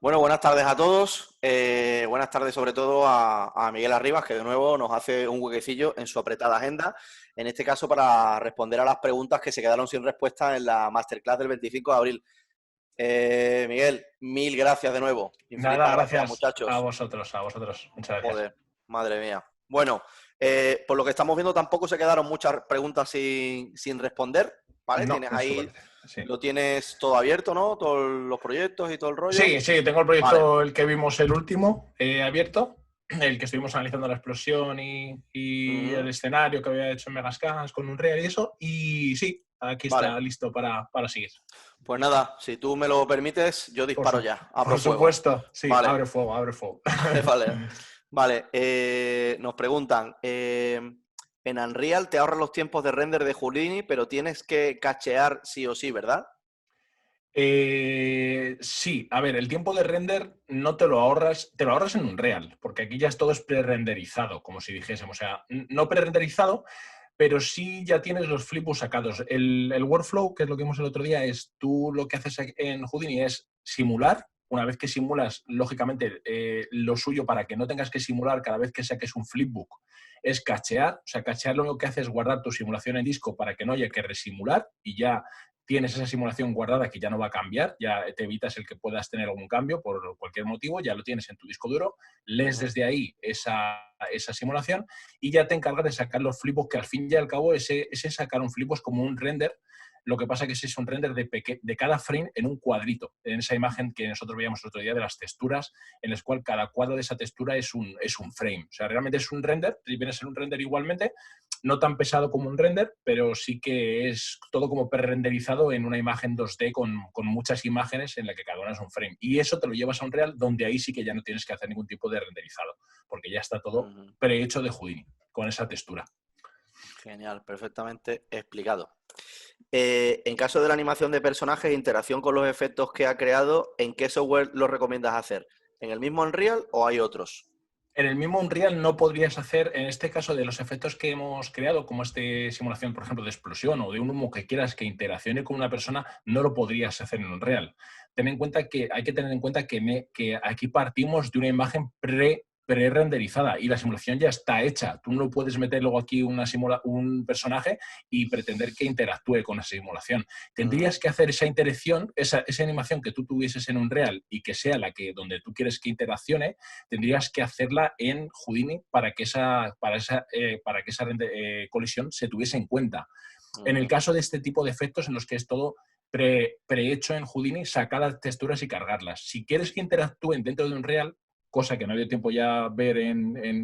Bueno, buenas tardes a todos. Buenas tardes sobre todo a Miguel Arribas, que de nuevo nos hace un huequecillo en su apretada agenda, en este caso para responder a las preguntas que se quedaron sin respuesta en la Masterclass del 25 de abril. Miguel, mil gracias de nuevo. Nada, Infinitas gracias, gracias a muchachos. vosotros, a vosotros. Muchas gracias. Joder, madre mía. Bueno, por lo que estamos viendo tampoco se quedaron muchas preguntas sin responder, ¿vale? No, Tienes eso ahí, parece. Sí. lo tienes todo abierto, ¿no? Todos los proyectos y todo el rollo. Sí, tengo el Vale. proyecto, el que vimos el último, abierto, el que estuvimos analizando la explosión y el Ujú. escenario que había hecho en Megascans con Unreal y eso. Y sí, aquí Vale. está listo para seguir. Pues nada, si tú me lo permites, yo Por, disparo su- ya, abro por fuego. supuesto, sí, Vale, abre fuego, abre fuego. vale, vale. Nos preguntan, en Unreal te ahorran los tiempos de render de Houdini, pero tienes que cachear sí o sí, ¿verdad? Sí, a ver, el tiempo de render no te lo ahorras en Unreal, porque aquí ya es todo es pre-renderizado, como si dijésemos, o sea, no pre-renderizado, pero sí ya tienes los flipbooks sacados. El workflow, que es lo que vimos el otro día, es tú lo que haces en Houdini es simular. Una vez que simulas, lógicamente, lo suyo para que no tengas que simular cada vez que saques un flipbook es cachear. O sea, cachear lo único que hace es guardar tu simulación en disco para que no haya que resimular y ya tienes esa simulación guardada que ya no va a cambiar, ya te evitas el que puedas tener algún cambio por cualquier motivo, ya lo tienes en tu disco duro, lees Ujú. desde ahí esa simulación y ya te encargas de sacar los flipos, que al fin y al cabo ese sacar un flip es como un render. Lo que pasa que ese es un render de cada frame en un cuadrito, en esa imagen que nosotros veíamos el otro día de las texturas, en las cual cada cuadro de esa textura es un frame. O sea, realmente es un render, viene a ser un render igualmente, no tan pesado como un render, pero sí que es todo como pre-renderizado en una imagen 2D con muchas imágenes en la que cada una es un frame. Y eso te lo llevas a Unreal, donde ahí sí que ya no tienes que hacer ningún tipo de renderizado, porque ya está todo Ujú. prehecho de Houdini, con esa textura. Genial, perfectamente explicado. En caso de la animación de personajes e interacción con los efectos que ha creado, ¿en qué software lo recomiendas hacer? ¿En el mismo Unreal o hay otros? En el mismo Unreal no podrías hacer, en este caso de los efectos que hemos creado, como esta simulación, por ejemplo, de explosión o de un humo que quieras que interaccione con una persona, no lo podrías hacer en Unreal. Ten en cuenta que hay que tener en cuenta que aquí partimos de una imagen pre-renderizada y la simulación ya está hecha. Tú no puedes meter luego aquí un personaje y pretender que interactúe con esa simulación. Tendrías Ujú. que hacer esa interacción, esa animación que tú tuvieses en Unreal y que sea la que donde tú quieres que interaccione, tendrías que hacerla en Houdini para que esa colisión se tuviese en cuenta. En el Ujú. caso de este tipo de efectos en los que es todo prehecho en Houdini, sacar las texturas y cargarlas. Si quieres que interactúen dentro de Unreal, cosa que no dio tiempo ya ver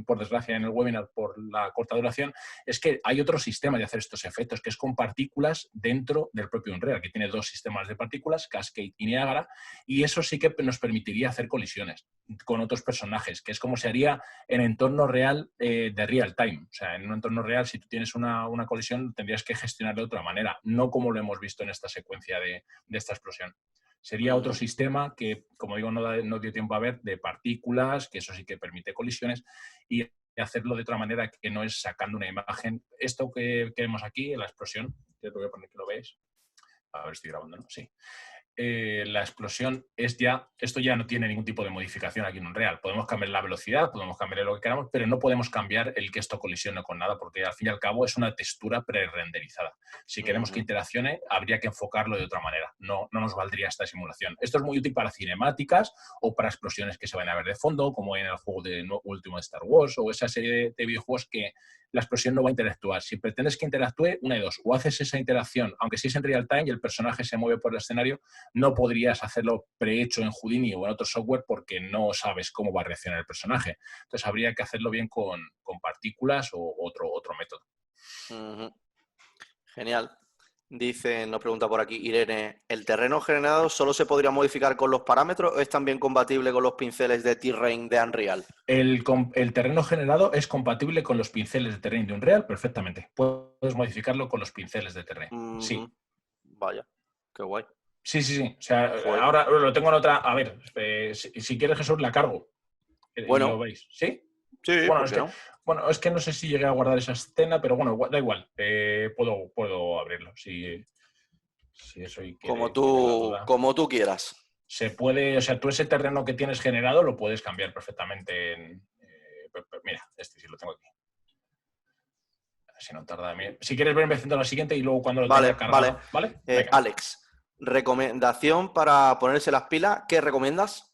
por desgracia en el webinar por la corta duración, es que hay otro sistema de hacer estos efectos, que es con partículas dentro del propio Unreal, que tiene dos sistemas de partículas, Cascade y Niagara, y eso sí que nos permitiría hacer colisiones con otros personajes, que es como se haría en entorno real de real time. O sea, en un entorno real, si tú tienes una colisión, tendrías que gestionarlo de otra manera, no como lo hemos visto en esta secuencia de esta explosión. Sería otro Ujú. sistema que, como digo, no dio tiempo a ver, de partículas, que eso sí que permite colisiones, y hacerlo de otra manera que no es sacando una imagen. Esto que vemos aquí, la explosión, que voy a poner que lo veis. A ver, estoy grabando, ¿no? Sí. La explosión esto ya no tiene ningún tipo de modificación aquí en Unreal. Podemos cambiar la velocidad, podemos cambiar lo que queramos, pero no podemos cambiar el que esto colisione con nada, porque al fin y al cabo es una textura pre-renderizada. Si queremos que Ujú. interaccione, habría que enfocarlo de otra manera. No nos valdría esta simulación. Esto es muy útil para cinemáticas o para explosiones que se van a ver de fondo, como en el juego último de Star Wars o esa serie de videojuegos que la explosión no va a interactuar. Si pretendes que interactúe, una de dos, o haces esa interacción, aunque si es en real time y el personaje se mueve por el escenario, no podrías hacerlo prehecho en Houdini o en otro software porque no sabes cómo va a reaccionar el personaje. Entonces habría que hacerlo bien con partículas o otro método. Ujú. Genial. Dice, nos pregunta por aquí Irene, ¿el terreno generado solo se podría modificar con los parámetros o es también compatible con los pinceles de Terrain de Unreal? El terreno generado es compatible con los pinceles de terreno de Unreal perfectamente. Puedes modificarlo con los pinceles de terreno. Sí. Ujú. Vaya, qué guay. Sí. O sea, Joder. ahora lo tengo en otra. A ver, si quieres, Jesús, la cargo y lo Bueno, veis. ¿Sí? sí, Bueno, ¿por qué no? es que no sé si llegué a guardar esa escena, pero bueno, da igual. Puedo abrirlo si eso y quiere la duda. Como tú quieras. Se puede, o sea, tú ese terreno que tienes generado lo puedes cambiar perfectamente en... mira, este sí lo tengo aquí. Si no tarda. Si quieres verme haciendo la siguiente y luego cuando lo Vale, tenga cargado, ¿vale? Venga. Alex, recomendación para ponerse las pilas, ¿qué recomiendas?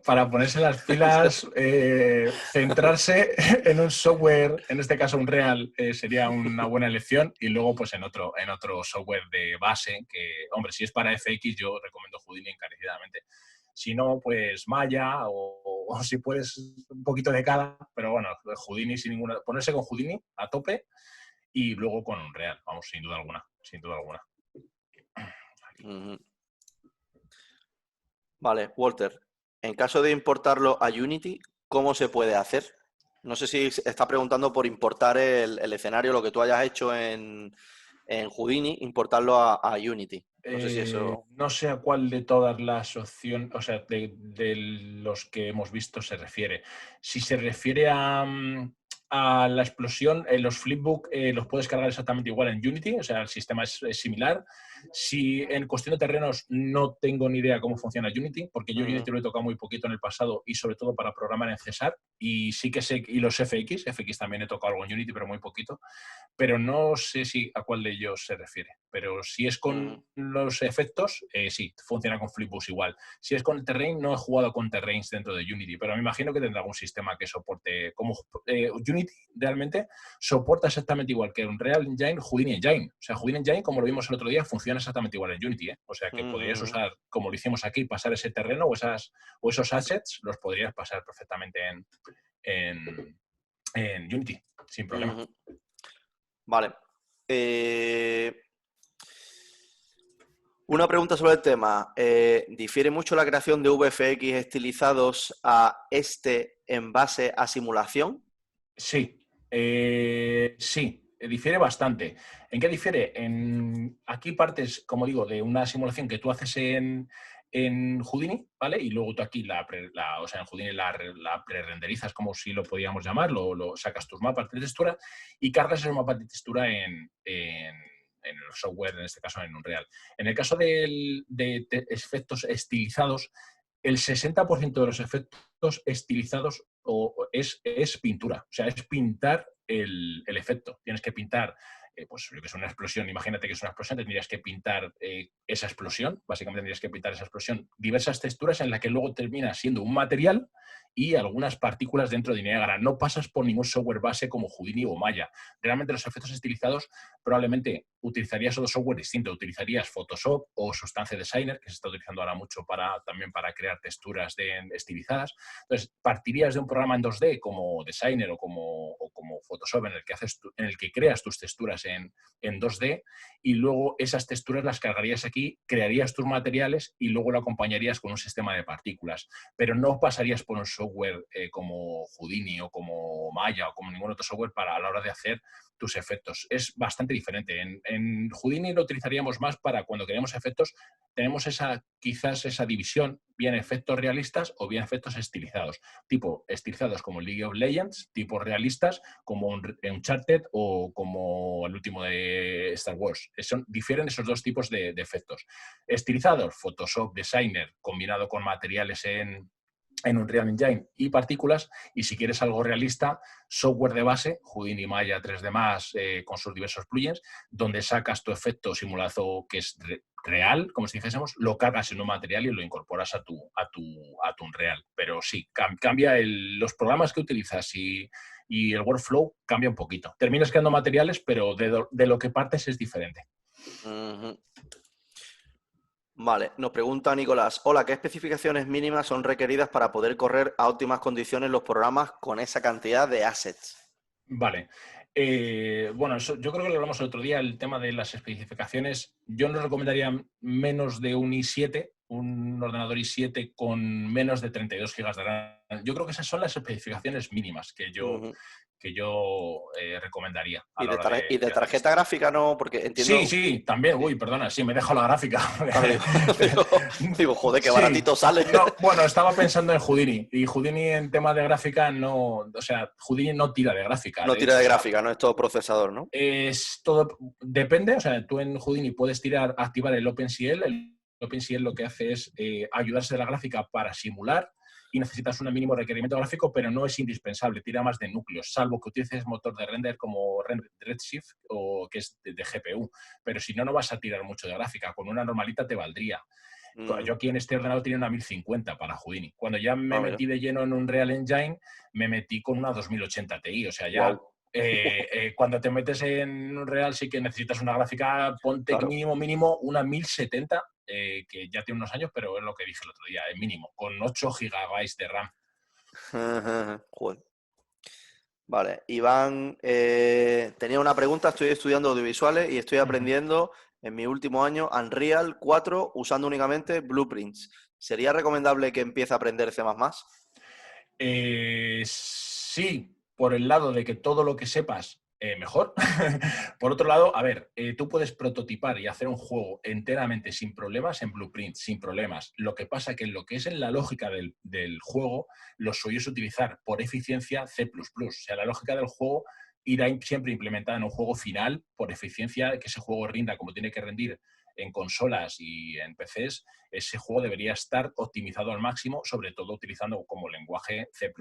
Para ponerse las pilas, centrarse en un software, en este caso un Real, sería una buena elección, y luego pues en otro software de base, que, hombre, si es para FX yo recomiendo Houdini encarecidamente. Si no, pues Maya o si puedes un poquito de cada, pero bueno, Houdini sin ninguna, ponerse con Houdini a tope y luego con un Real, vamos, sin duda alguna, sin duda alguna. Vale, Walter, en caso de importarlo a Unity, ¿cómo se puede hacer? No sé si está preguntando por importar el escenario, lo que tú hayas hecho en Houdini, importarlo a Unity. No sé si eso... No sé a cuál de todas las opciones, o sea, de los que hemos visto se refiere. Si se refiere a la explosión, los flipbook los puedes cargar exactamente igual en Unity, o sea, el sistema es similar. Si en cuestión de terrenos no tengo ni idea cómo funciona Unity, porque yo Unity lo he tocado muy poquito en el pasado y sobre todo para programar en César, y sí que sé, y los FX también he tocado algo en Unity, pero muy poquito, pero no sé si a cuál de ellos se refiere. Pero si es con los efectos, sí, funciona con Flipbooks igual. Si es con el terrain, no he jugado con terrains dentro de Unity, pero me imagino que tendrá algún sistema que soporte, como Unity realmente soporta exactamente igual que un Real Engine, Houdini Engine. O sea, Houdini Engine, como lo vimos el otro día, funciona exactamente igual en Unity, ¿eh? O sea, que podrías usar, como lo hicimos aquí, pasar ese terreno o esos assets, los podrías pasar perfectamente en Unity, sin problema. Vale. Una pregunta sobre el tema. ¿Difiere mucho la creación de VFX estilizados a en base a simulación? Sí, sí, difiere bastante. ¿En qué difiere? Aquí partes, como digo, de una simulación que tú haces en Houdini, ¿vale? Y luego tú aquí o sea, en Houdini la pre-renderizas, como si lo podíamos llamar, lo sacas tus mapas de textura y cargas esos mapas de textura en el software, en este caso en Unreal. En el caso de efectos estilizados, el 60% de los efectos estilizados es pintura, o sea, es pintar el efecto. Tienes que pintar, pues lo que es una explosión, imagínate que es una explosión, tendrías que pintar esa explosión, básicamente tendrías que pintar esa explosión, diversas texturas en la que luego termina siendo un material y algunas partículas dentro de Niagara. No pasas por ningún software base como Houdini o Maya. Realmente los efectos estilizados probablemente utilizarías otro software distinto, utilizarías Photoshop o Substance Designer, que se está utilizando ahora mucho también para crear texturas estilizadas. Entonces, partirías de un programa en 2D como Designer o como Photoshop en el que creas tus texturas en 2D y luego esas texturas las cargarías aquí, crearías tus materiales y luego lo acompañarías con un sistema de partículas. Pero no pasarías por un software como Houdini o como Maya o como ningún otro software a la hora de hacer tus efectos. Es bastante diferente. En Houdini lo utilizaríamos más para cuando queremos efectos, tenemos quizás esa división, bien efectos realistas o bien efectos estilizados. Tipo estilizados como League of Legends, tipo realistas como Uncharted o como el último de Star Wars. Difieren esos dos tipos de efectos. Estilizados, Photoshop, Designer, combinado con materiales en Unreal Engine y partículas, y si quieres algo realista, software de base, Houdini, Maya, 3D Max, con sus diversos plugins, donde sacas tu efecto simulado que es real, como si dijésemos, lo cargas en un material y lo incorporas a tu Unreal. Pero sí, cambia los programas que utilizas y el workflow cambia un poquito. Terminas creando materiales, pero de lo que partes es diferente. Vale, nos pregunta Nicolás, hola, ¿qué especificaciones mínimas son requeridas para poder correr a óptimas condiciones los programas con esa cantidad de assets? Vale. Bueno, yo creo que lo hablamos el otro día, el tema de las especificaciones. Yo no recomendaría menos de un i7, un ordenador i7 con menos de 32 GB de RAM. Yo creo que esas son las especificaciones mínimas que yo que yo recomendaría a ¿Y la hora y de hacer tarjeta esto. gráfica no? Porque Sí, entiendo... sí, también. Sí. Uy, perdona, sí, me dejo la gráfica. Claro, digo, digo, joder, qué Sí, baratito sale. no, bueno, estaba pensando en Houdini y Houdini en tema de gráfica no, o sea, Houdini no tira de gráfica, No de tira hecho, de o sea, gráfica, no es todo procesador, ¿no? es todo, depende, o sea, tú en Houdini puedes activar el OpenCL. El OpenCL lo que hace es ayudarse de la gráfica para simular y necesitas un mínimo requerimiento gráfico, pero no es indispensable, tira más de núcleos, salvo que utilices motor de render como Redshift o que es de GPU. Pero si no, no vas a tirar mucho de gráfica, con una normalita te valdría. Yo aquí en este ordenador tenía una 1050 para Houdini. Cuando ya me Ah, mira. metí de lleno en un Real Engine, me metí con una 2080 Ti. O sea, ya Wow. cuando te metes en un Real sí que necesitas una gráfica, ponte Claro. mínimo una 1070, que ya tiene unos años, pero es lo que dije el otro día, el mínimo, con 8 GB de RAM. Joder. Vale, Iván, tenía una pregunta, estoy estudiando audiovisuales y estoy aprendiendo en mi último año Unreal 4 usando únicamente Blueprints. ¿Sería recomendable que empiece a aprender C++? Sí, por el lado de que todo lo que sepas, mejor. Por otro lado, a ver, tú puedes prototipar y hacer un juego enteramente sin problemas en Blueprint, sin problemas. Lo que pasa que en lo que es en la lógica del juego, lo suyo es utilizar por eficiencia C++. O sea, la lógica del juego irá siempre implementada en un juego final por eficiencia, que ese juego rinda como tiene que rendir en consolas y en PCs. Ese juego debería estar optimizado al máximo, sobre todo utilizando como lenguaje C++,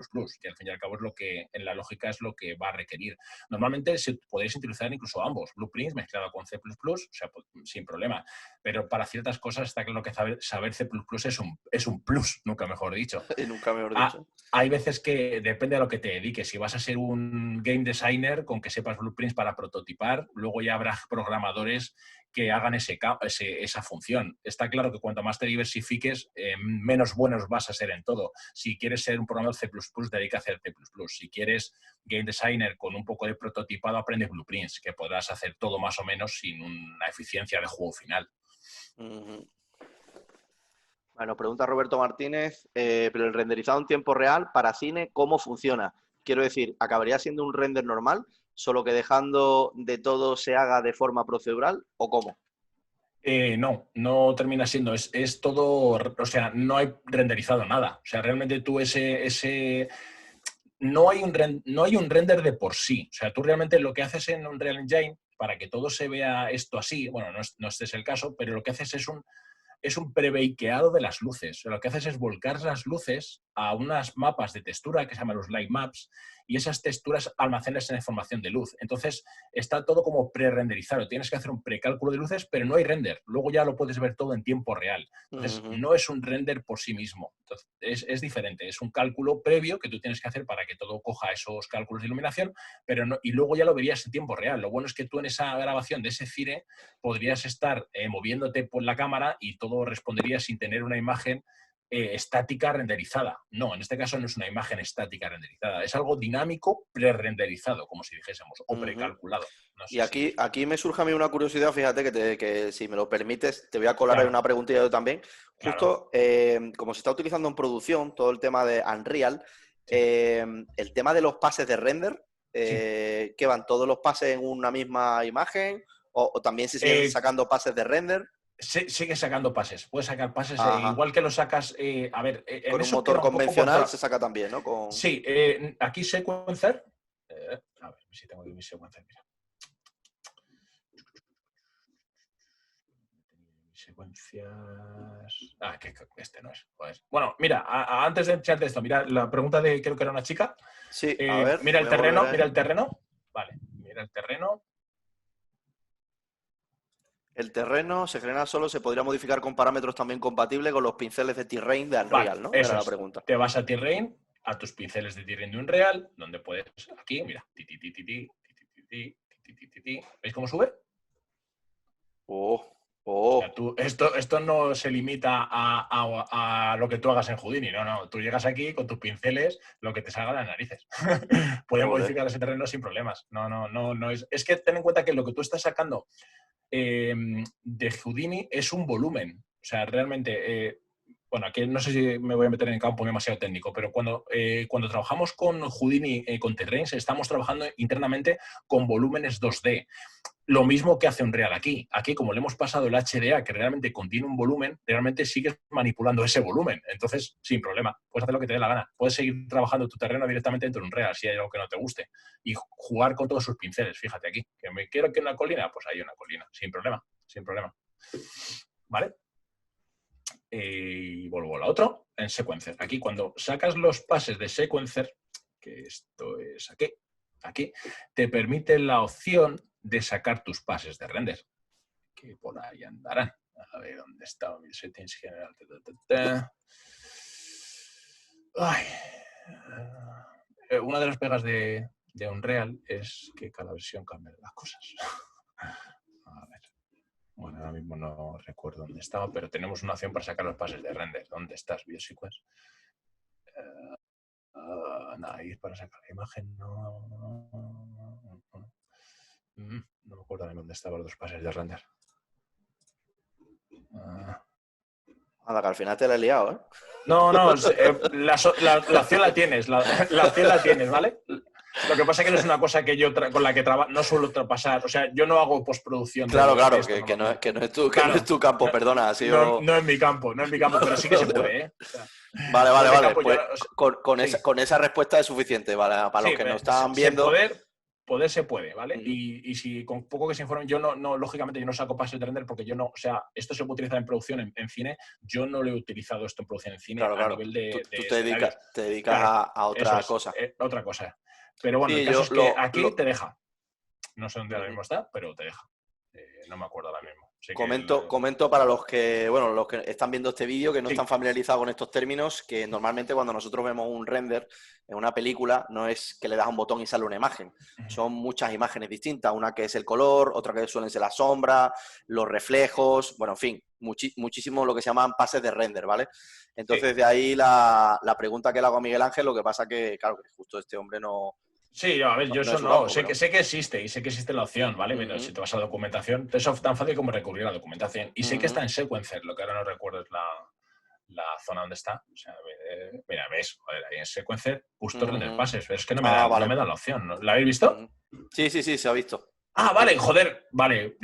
que al fin y al cabo es lo que en la lógica es lo que va a requerir. Normalmente podéis utilizar incluso ambos, Blueprints mezclado con C++, o sea, sin problema, pero para ciertas cosas está claro que saber C++ es un plus, nunca mejor dicho. Y nunca mejor dicho. Hay veces que depende a lo que te dediques. Si vas a ser un game designer, con que sepas blueprints para prototipar, luego ya habrá programadores que hagan esa función. Está claro que cuanto más te diversifiques, menos buenos vas a ser en todo. Si quieres ser un programador C++, dedica a hacer C++. Si quieres game designer con un poco de prototipado, aprende blueprints, que podrás hacer todo más o menos sin una eficiencia de juego final. Ujú. Bueno, pregunta Roberto Martínez, pero el renderizado en tiempo real para cine, ¿cómo funciona? Quiero decir, ¿acabaría siendo un render normal, solo que dejando de todo se haga de forma procedural o cómo? No, no termina siendo, es todo, o sea, no hay renderizado nada. O sea, realmente tú no hay un render de por sí. O sea, tú realmente lo que haces en un Real Engine, para que todo se vea esto así, bueno, no este es el caso, pero lo que haces es un prebakeado de las luces. Lo que haces es volcar las luces a unas mapas de textura que se llaman los light maps y esas texturas almacenan esa información de luz. Entonces está todo como pre-renderizado. Tienes que hacer un precálculo de luces, pero no hay render. Luego ya lo puedes ver todo en tiempo real. Entonces Ujú. no es un render por sí mismo. Entonces, es diferente. Es un cálculo previo que tú tienes que hacer para que todo coja esos cálculos de iluminación, pero no, y luego ya lo verías en tiempo real. Lo bueno es que tú en esa grabación de ese cine podrías estar moviéndote por la cámara y todo respondería sin tener una imagen estática renderizada. No, en este caso no es una imagen estática renderizada, es algo dinámico pre-renderizado, como si dijésemos, o Ujú. precalculado. No Y sé si... aquí me surge a mí una curiosidad, fíjate que si me lo permites, te voy a colar ahí Claro, una preguntilla yo también. claro, Justo como se está utilizando en producción todo el tema de Unreal, sí, el tema de los pases de render, sí. ¿qué van? ¿Todos los pases en una misma imagen? ¿O también se siguen Eh, sacando pases de render? sigue sacando pases, puedes sacar pases, Ajá. igual que lo sacas, a ver, en Con un eso motor queda un poco por... convencional se saca también, ¿no? Sí, aquí sequencer, a ver si tengo mi sequencer, mira. Secuencias. Ah, que este no es. Joder. Bueno, mira, antes de echarte esto, mira la pregunta de creo que era una chica. Sí, a ver, Mira el voy a volver terreno, mira ahí. el terreno. Vale, mira el terreno. El terreno se genera solo, se podría modificar con parámetros también compatibles con los pinceles de Terrain de Vale, Unreal, ¿no? eso Era la es. pregunta. Te vas a Terrain, a tus pinceles de Terrain de Unreal, donde puedes. Aquí, mira. Ti, ti, ti, ti, ti, ti, ti, ti, ti, ti, ti, ti. ¿Veis cómo sube? Oh, O sea, oh, esto no se limita a lo que tú hagas en Houdini, no, no. Tú llegas aquí con tus pinceles, lo que te salga de las narices. Puedes joder. modificar ese terreno sin problemas. No es. Es que ten en cuenta que lo que tú estás sacando de Houdini es un volumen. O sea, realmente bueno, aquí no sé si me voy a meter en campo demasiado técnico, pero cuando trabajamos con Houdini, con Terrains, estamos trabajando internamente con volúmenes 2D. Lo mismo que hace Unreal aquí. Aquí, como le hemos pasado el HDA, que realmente contiene un volumen, realmente sigues manipulando ese volumen. Entonces, sin problema, puedes hacer lo que te dé la gana. Puedes seguir trabajando tu terreno directamente dentro de Unreal, si hay algo que no te guste. Y jugar con todos sus pinceles, fíjate aquí. Que me quiero que una colina, pues hay una colina, sin problema, sin problema. ¿Vale? Y vuelvo a la otra, en Sequencer. Aquí, cuando sacas los pases de Sequencer, que esto es aquí, te permite la opción de sacar tus pases de render, que por ahí andarán. A ver, ¿dónde está mi settings general? Ay. Una de las pegas de Unreal es que cada versión cambia las cosas. A ver. Bueno, ahora mismo no recuerdo dónde estaba, pero tenemos una opción para sacar los pases de render. ¿Dónde estás, BioSequence? Nada, ahí es para sacar la imagen. No me acuerdo de dónde estaban los pases de render. Anda, que al final te la he liado, ¿eh? No, la opción la tienes, la opción la tienes, ¿vale? Lo que pasa es que no es una cosa que yo con la que no suelo pasar. O sea, yo no hago postproducción. Claro, que no es tu campo, perdona. Ha sido... no es mi campo, pero sí que se puede, ¿eh? O sea, vale. Pues sí. con esa respuesta es suficiente, ¿vale? Para los que nos están viendo. Poder se puede, ¿vale? Y si con poco que se informen, yo lógicamente, yo no saco pases de render porque yo no, o sea, esto se puede utilizar en producción en cine, yo no lo he utilizado esto en producción en cine a nivel de... Tú te dedicas a otra cosa. Otra cosa. Pero bueno, sí, el caso es que aquí te deja. No sé dónde ahora mismo está, pero te deja. No me acuerdo ahora mismo. Comento para los que están viendo este vídeo, que no están familiarizados con estos términos, que normalmente cuando nosotros vemos un render en una película, no es que le das un botón y sale una imagen. Son muchas imágenes distintas. Una que es el color, otra que suelen ser las sombras, los reflejos, bueno, en fin, muchísimo lo que se llaman pases de render, ¿vale? Entonces, de ahí la pregunta que le hago a Miguel Ángel, lo que pasa que, claro, que justo este hombre no... Sí, a ver, yo eso no, sé que existe y sé que existe la opción, ¿vale? Pero si te vas a documentación, eso es tan fácil como recurrir a la documentación. Y sé que está en Sequencer, lo que ahora no recuerdo es la zona donde está. O sea, mira, ves, joder, ahí en Sequencer, justo render pases, pero es que no me da la opción, ¿no? ¿La habéis visto? Sí, se ha visto. Vale, joder, vale.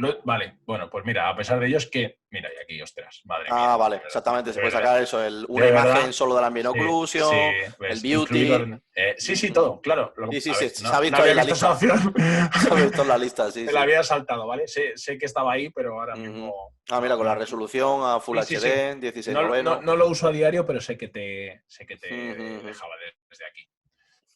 Bueno, pues mira, a pesar de ello es que... Mira, y aquí, ostras, madre mía. Vale, exactamente, se puede sacar eso, una imagen solo de la ambient occlusion, el beauty... sí, todo, claro. Se ha visto ahí en la lista. Se ha visto en la lista, sí. Me la había saltado, ¿vale? Sé que estaba ahí, pero ahora mismo... mira, con la resolución a Full HD, 16:9. No lo uso a diario, pero sé que te dejaba desde aquí.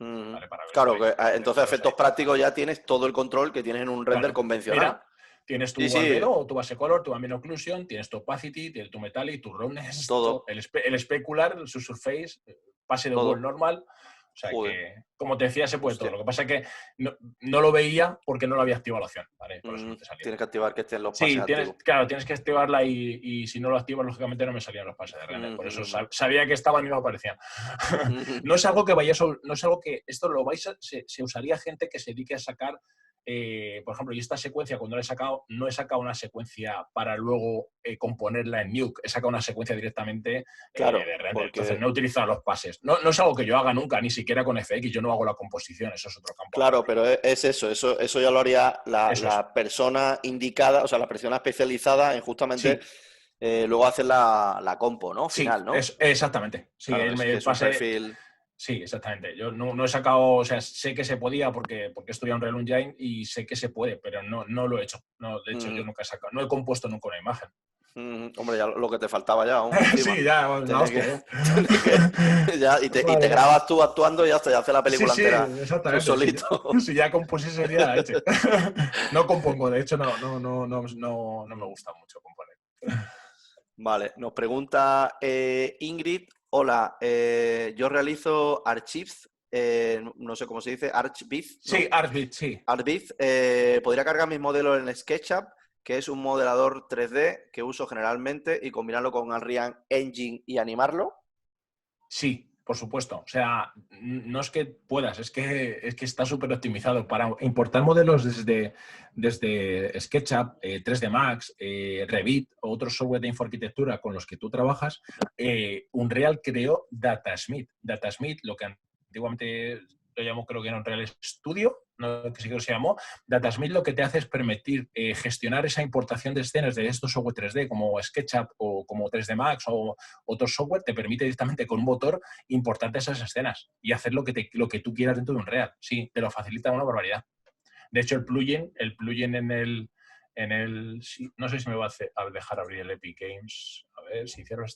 Vale, claro, que entonces efectos prácticos ya tienes todo el control que tienes en un render convencional. Mira, tienes tu albedo, tu base color, tu ambient occlusion, tienes tu opacity, tienes tu metallic, tu roughness, todo. El specular, su surface, pase de wall normal. O sea que, como te decía, se puede todo. Lo que pasa es que no lo veía porque no lo había activado la opción, ¿vale? Por eso no te salía. Tienes que activar que estén los pases activos. Claro, tienes que activarla y si no lo activas, lógicamente no me salían los pases de render. Por eso sabía que estaban y no aparecían. No es algo que no es algo que esto se usaría gente que se dedique a sacar, por ejemplo, y esta secuencia cuando la he sacado, no he sacado una secuencia para luego componerla en Nuke, he sacado una secuencia directamente de render. Entonces no he utilizado los pases. No es algo que yo haga nunca, ni siquiera con FX, yo no hago la composición, eso es otro campo. Claro, pero es eso ya lo haría la persona indicada, o sea, la persona especializada en justamente luego hacer la compo, ¿no? Final, ¿no? Exactamente. Sí, claro, el pase... perfil... Sí, exactamente. Yo no he sacado, o sea, sé que se podía porque he estudiado en Unreal Engine y sé que se puede, pero no lo he hecho. No, de hecho, yo nunca he sacado, no he compuesto nunca una imagen. Hombre, ya lo que te faltaba ya. Sí, ya, y te grabas tú actuando y ya hace la película entera exactamente, tú solito. Si ya compusiese ya hecho. No compongo, de hecho no me gusta mucho componer. Vale, nos pregunta Ingrid. Hola, yo realizo Archives, no sé cómo se dice, Archviz, ¿no? Sí, Archviz, sí. Archviz, podría cargar mis modelos en SketchUp, que es un modelador 3D que uso generalmente, y combinarlo con Unreal Engine y animarlo. Sí, por supuesto. O sea, no es que puedas, es que está súper optimizado para importar modelos desde SketchUp, 3D Max, Revit o otros software de infoarquitectura con los que tú trabajas. Unreal creó Datasmith. Datasmith, lo que antiguamente lo llamó, creo que era Unreal Studio, no, que sí que se llamó. Datasmith lo que te hace es permitir gestionar esa importación de escenas de estos software 3D como SketchUp o como 3D Max o otro software, te permite directamente con un motor importarte esas escenas y hacer lo que tú quieras dentro de Unreal. Sí, te lo facilita una barbaridad. De hecho, el plugin sí, no sé si me va a dejar abrir el Epic Games. A ver si cierro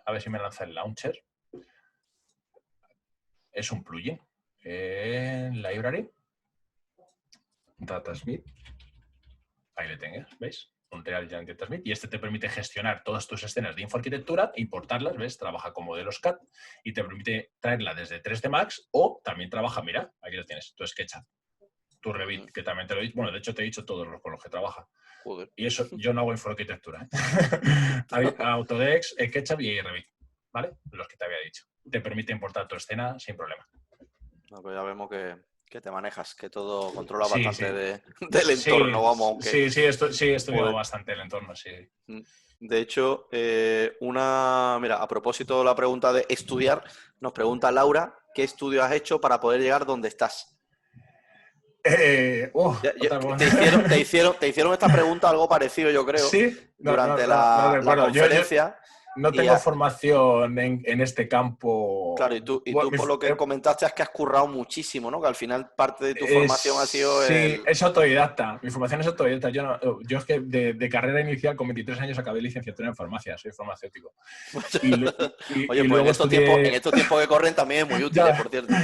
a ver si me lanza el launcher. Es un plugin en Library. Datasmith. Ahí le tenés, ¿veis? Unreal Engine Datasmith. Y este te permite gestionar todas tus escenas de infoarquitectura, importarlas, ¿ves? Trabaja con modelos CAD y te permite traerla desde 3D Max o también trabaja, mira, aquí lo tienes, tu SketchUp, tu Revit, que también te lo he dicho. Bueno, de hecho te he dicho todos los con los que trabaja. Joder. Y eso, yo no hago infoarquitectura. Hay Autodesk, SketchUp y Revit, ¿vale? Los que te había dicho. Te permite importar tu escena sin problema. No, pues ya vemos que te manejas, que todo controla Sí, bastante sí. del entorno, vamos, aunque... Sí, he estudiado Joder. bastante el entorno, sí. De hecho, mira, a propósito de la pregunta de estudiar, nos pregunta Laura, ¿qué estudio has hecho para poder llegar donde estás? Te hicieron esta pregunta algo parecido, yo creo, Sí, durante no la recuerdo. Yo conferencia. no tengo formación en este campo. Claro, y tú por lo que comentaste es que has currado muchísimo, ¿no? Que al final parte de tu formación ha sido Sí, es autodidacta. Mi formación es autodidacta. Yo es que de carrera inicial con 23 años acabé licenciatura en farmacia, soy farmacéutico. Oye, Y pues luego en estos tiempos que corren también es muy útil, por cierto.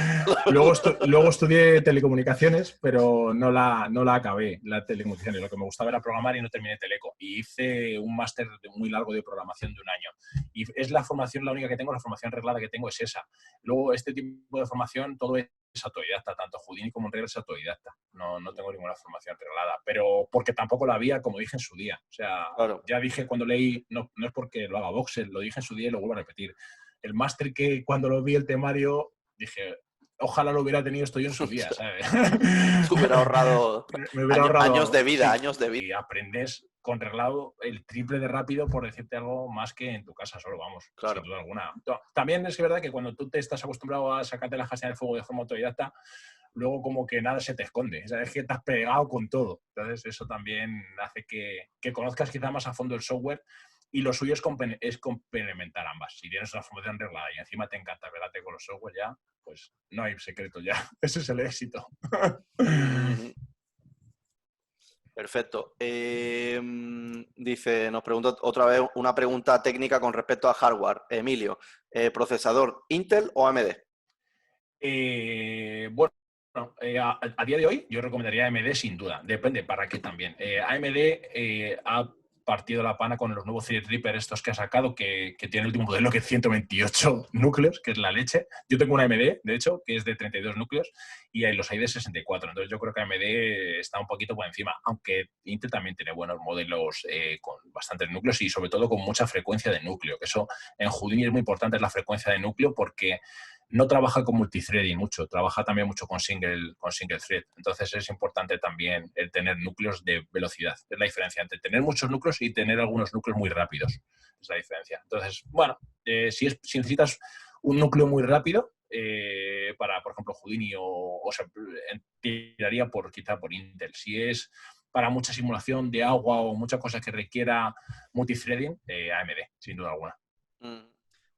Luego estudié telecomunicaciones, pero no la acabé, la telecomunicaciones. Lo que me gustaba era programar y no terminé teleco. Y hice un máster muy largo de programación de un año. Y es la formación, la única que tengo, la formación reglada que tengo es esa. Luego, este tipo de formación, todo es autodidacta, tanto Houdini como Unreal es autodidacta. No tengo ninguna formación reglada, pero porque tampoco la había, como dije en su día. O sea, Claro. ya dije cuando leí, no es porque lo haga Voxel, lo dije en su día y lo vuelvo a repetir. El máster que cuando lo vi el temario, dije, ojalá lo hubiera tenido esto yo en su día, ¿sabes? Te hubiera ahorrado, me hubiera ahorrado años de vida, sí, años de vida. y aprendes con reglado el triple de rápido, por decirte algo, más que en tu casa solo, vamos, Claro. sin duda alguna. También es verdad que cuando tú te estás acostumbrado a sacarte la jasina del fuego de forma autodidacta, luego como que nada se te esconde, ¿sabes? Que te has pegado con todo. Entonces eso también hace que conozcas quizá más a fondo el software y lo suyo es complementar ambas. Si tienes una formación reglada y encima te encanta pegarte con los software ya, pues no hay secreto ya. Ese es el éxito. Perfecto. Dice, nos pregunta otra vez una pregunta técnica con respecto a hardware. Emilio, ¿procesador Intel o AMD? Bueno, a día de hoy yo recomendaría AMD sin duda. Depende para qué también. AMD ha partido la pana con los nuevos Threadripper estos que ha sacado, que tiene el último modelo que es 128 núcleos, que es la leche. Yo tengo una AMD, de hecho, que es de 32 núcleos y los hay de 64. Entonces yo creo que AMD está un poquito por encima, aunque Intel también tiene buenos modelos con bastantes núcleos y sobre todo con mucha frecuencia de núcleo, que eso en Houdini es muy importante, es la frecuencia de núcleo, porque no trabaja con multithreading mucho, trabaja también mucho con single thread. Entonces es importante también el tener núcleos de velocidad. Es la diferencia entre tener muchos núcleos y tener algunos núcleos muy rápidos. Es la diferencia. Entonces, bueno, si necesitas un núcleo muy rápido, para, por ejemplo, Houdini o se tiraría quizá por Intel. Si es para mucha simulación de agua o muchas cosas que requiera multithreading, AMD, sin duda alguna.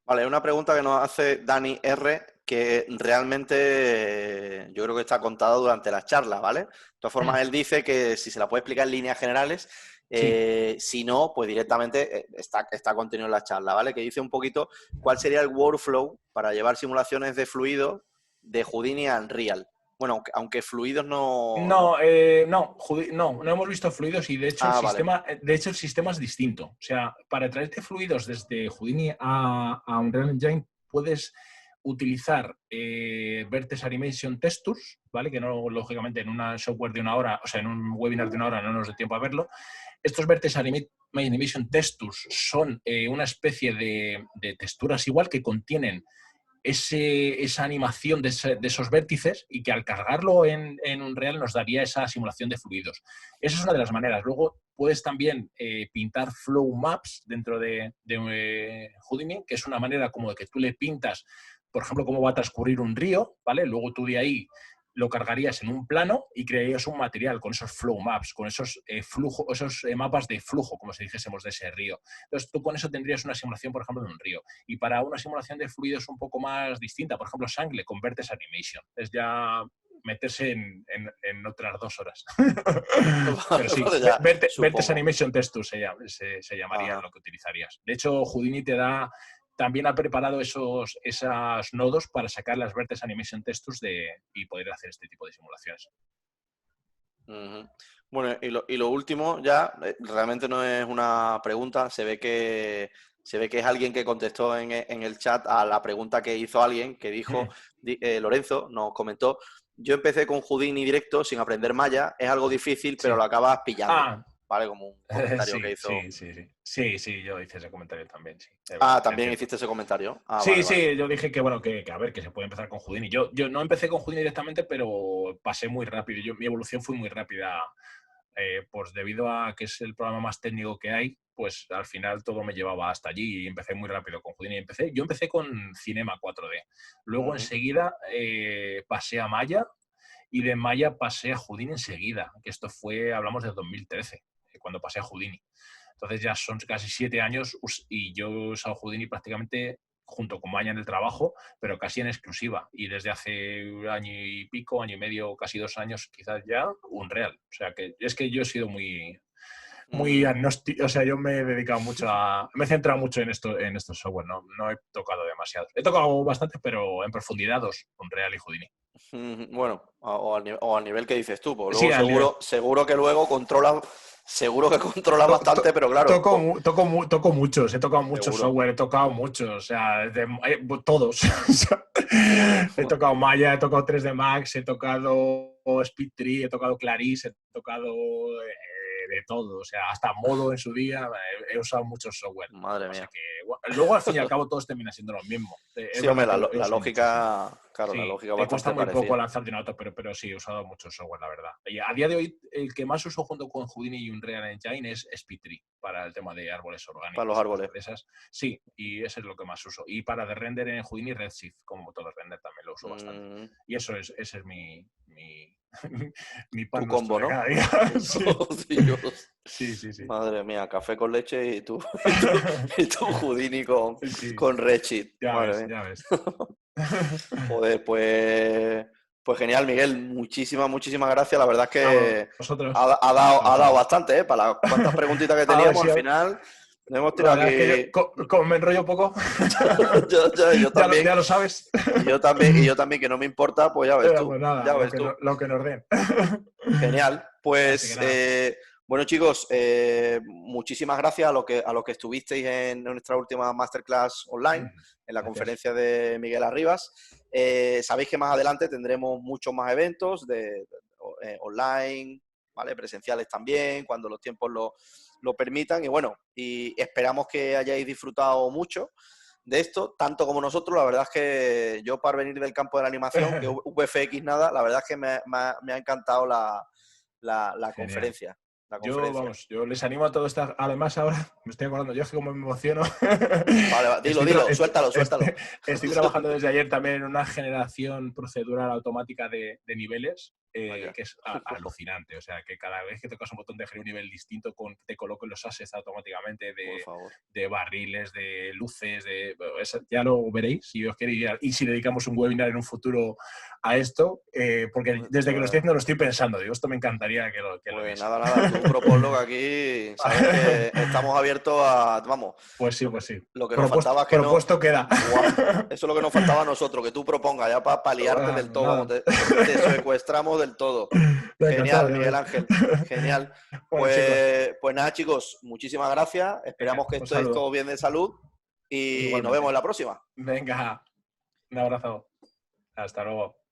Vale, una pregunta que nos hace Dani R, que realmente yo creo que está contada durante la charla, ¿vale? De todas formas, él dice que si se la puede explicar en líneas generales, sí. Si no, pues directamente está contenido en la charla, ¿vale? Que dice un poquito cuál sería el workflow para llevar simulaciones de fluidos de Houdini a Unreal. Bueno, aunque fluidos no... No hemos visto fluidos y de hecho, el sistema es distinto. O sea, para traerte fluidos desde Houdini a Unreal Engine puedes utilizar Vertex Animation Textures, ¿vale? Que no, lógicamente, en un software de una hora, o sea, en un webinar de una hora no nos da tiempo a verlo. Estos Vertex Animation Textures son una especie de texturas igual que contienen esa animación de esos vértices y que al cargarlo en Unreal nos daría esa simulación de fluidos. Esa es una de las maneras. Luego puedes también pintar flow maps dentro de Houdini, que es una manera como de que tú le pintas, por ejemplo, cómo va a transcurrir un río, ¿vale? Luego tú de ahí lo cargarías en un plano y crearías un material con esos flow maps, con esos mapas de flujo, como si dijésemos, de ese río. Entonces tú con eso tendrías una simulación, por ejemplo, de un río. Y para una simulación de fluidos un poco más distinta, por ejemplo, Sang, le conviertes a Animation. Es ya meterse en otras 2 horas. Pero sí, Vertex Animation Test Tool se llamaría lo que utilizarías. De hecho, Houdini también ha preparado esos nodos para sacar las Vertex Animation Test Tools y poder hacer este tipo de simulaciones. Bueno, y lo último ya, realmente no es una pregunta, se ve que es alguien que contestó en el chat a la pregunta que hizo alguien, que dijo, Lorenzo nos comentó, yo empecé con Houdini directo sin aprender Maya, es algo difícil, pero lo acabas pillando. ¿Vale? Como un comentario que hizo. Sí, yo hice ese comentario también, sí. También hiciste ese comentario. Vale. Yo dije que, bueno, que a ver, que se puede empezar con Houdini. Yo no empecé con Houdini directamente, pero pasé muy rápido. Mi evolución fue muy rápida. Pues debido a que es el programa más técnico que hay, pues al final todo me llevaba hasta allí y empecé muy rápido con Houdini. Yo empecé con Cinema 4D. Luego enseguida pasé a Maya y de Maya pasé a Houdini enseguida, que esto hablamos de 2013, cuando pasé a Houdini. Entonces ya son casi 7 años y yo he usado Houdini prácticamente junto con Maya en el trabajo, pero casi en exclusiva. Y desde hace un año y pico, año y medio, casi 2 años quizás ya, Unreal. O sea que es que yo he sido muy agnóstico, o sea, yo me he dedicado mucho me he centrado mucho en estos software, no he tocado demasiado. He tocado bastante, pero en profundidad 2, Unreal y Houdini. Bueno, o al nivel que dices tú, pues sí, luego seguro que luego controla bastante, pero claro. Toco muchos, he tocado muchos software, he tocado muchos, o sea, todos. He tocado Maya, he tocado 3D Max, he tocado SpeedTree, he tocado Clarisse, he tocado de todo, o sea, hasta Modo en su día, he usado muchos software. Madre mía. Que, luego, al fin y al cabo, todos terminan siendo lo mismo. Sí, hombre, la lógica, claro, sí, la lógica bastante cuesta muy parecida. poco lanzarte una auto, pero sí, he usado mucho software, la verdad. Y a día de hoy, el que más uso junto con Houdini y Unreal Engine es SpeedTree, para el tema de árboles orgánicos. Para los árboles. Sí, y ese es lo que más uso. Y para de render en Houdini, Redshift, como motor de render, también lo uso bastante. Y ese es mi pan combo, ¿no? Cada día. Sí. Sí. Madre mía, café con leche y tú Houdini con Redshift. Ya ves. Joder, pues genial, Miguel. Muchísimas gracias. La verdad es que ha dado bastante, para las cuantas preguntitas que teníamos al final. Hemos tirado aquí... Es que me enrollo un poco. yo también. Ya lo sabes. Y yo también, que no me importa, pues ya ves tú. Pues nada, ya ves tú. Lo que nos den. Genial. Pues, bueno, chicos, muchísimas gracias a los que estuvisteis en nuestra última masterclass online, en la conferencia de Miguel Arribas. Sabéis que más adelante tendremos muchos más eventos online, ¿vale? Presenciales también, cuando los tiempos lo permitan. Y bueno, y esperamos que hayáis disfrutado mucho de esto, tanto como nosotros. La verdad es que yo, para venir del campo de la animación, que VFX nada, la verdad es que me ha encantado la conferencia. Yo les animo a todos. Además, ahora me estoy acordando, yo es que como me emociono. Vale, dilo, suéltalo. Estoy trabajando desde ayer también en una generación procedural automática de niveles, que es alucinante. O sea, que cada vez que tocas un botón de un nivel distinto, te coloquen los assets automáticamente de barriles, de luces, ya lo veréis si os queréis. Y si dedicamos un webinar en un futuro a esto, porque desde que lo estoy haciendo lo estoy pensando. Digo, esto me encantaría que lo veáis. Nada, tú proponlo, que aquí sabes que estamos abiertos a... Vamos. Pues sí. Lo que nos faltaba es que propuesto queda. Eso es lo que nos faltaba a nosotros, que tú propongas ya para paliarte del todo. Te secuestramos del todo. Genial, Miguel Ángel. Genial. Pues nada, chicos, muchísimas gracias. Esperamos que estéis todos bien de salud y nos vemos en la próxima. Venga, un abrazo. Hasta luego.